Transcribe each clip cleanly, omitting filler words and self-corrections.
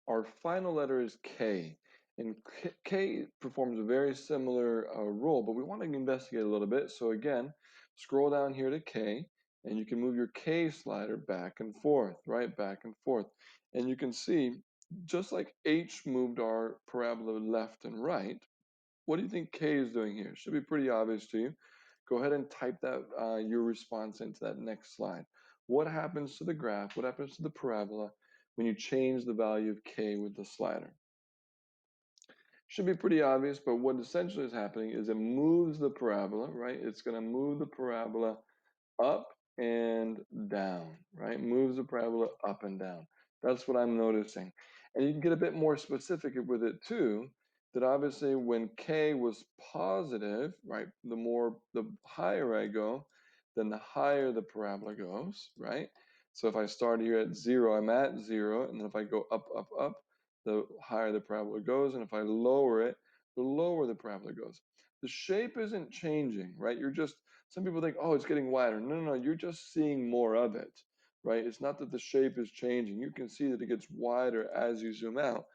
Our final letter is K, and K performs a very similar role, but we want to investigate a little bit. So again, scroll down here to K, and you can move your K slider back and forth, right? Back and forth. And you can see, just like H moved our parabola left and right, what do you think K is doing here? Should be pretty obvious to you. Go ahead and type that your response into that next slide. What happens to the graph? What happens to the parabola when you change the value of K with the slider? Should be pretty obvious, but what essentially is happening is it moves the parabola, right? It's going to move the parabola up and down, right? Moves the parabola up and down. That's what I'm noticing. And you can get a bit more specific with it too, that obviously when K was positive, right, the higher I go, then the higher the parabola goes, right? So if I start here at 0, I'm at 0, and then if I go up, up, up, the higher the parabola goes, and if I lower it, the lower the parabola goes. The shape isn't changing, right? Some people think, oh, it's getting wider. No, no, no, you're just seeing more of it, right? It's not that the shape is changing. You can see that it gets wider as you zoom out.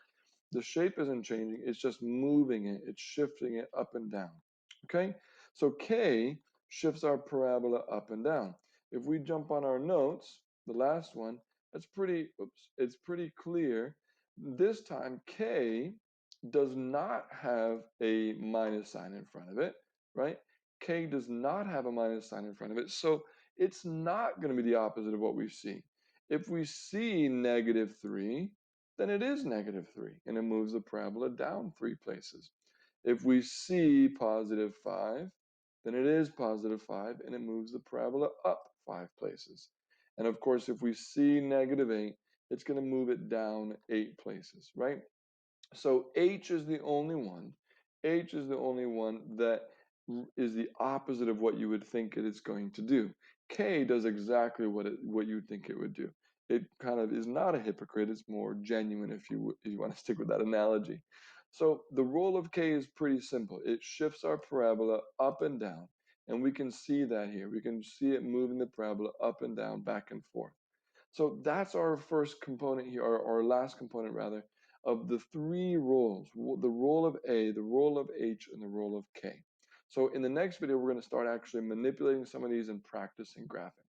The shape isn't changing, it's just moving it, it's shifting it up and down. Okay, so K shifts our parabola up and down. If we jump on our notes, the last one, it's pretty clear. This time K does not have a minus sign in front of it, right? K does not have a minus sign in front of it, so it's not going to be the opposite of what we see. If we see -3, then it is -3, and it moves the parabola down 3 places. If we see +5, then it is +5, and it moves the parabola up 5 places. And of course, if we see -8, it's going to move it down 8 places, right? So H is the only one. H is the only one that is the opposite of what you would think it is going to do. K does exactly what you would think it would do. It kind of is not a hypocrite. It's more genuine if you want to stick with that analogy. So the role of K is pretty simple. It shifts our parabola up and down, and we can see that here. We can see it moving the parabola up and down, back and forth. So that's our first component here, or our last component rather, of the 3 roles, the role of A, the role of H, and the role of K. So in the next video, we're going to start actually manipulating some of these and practicing graphing.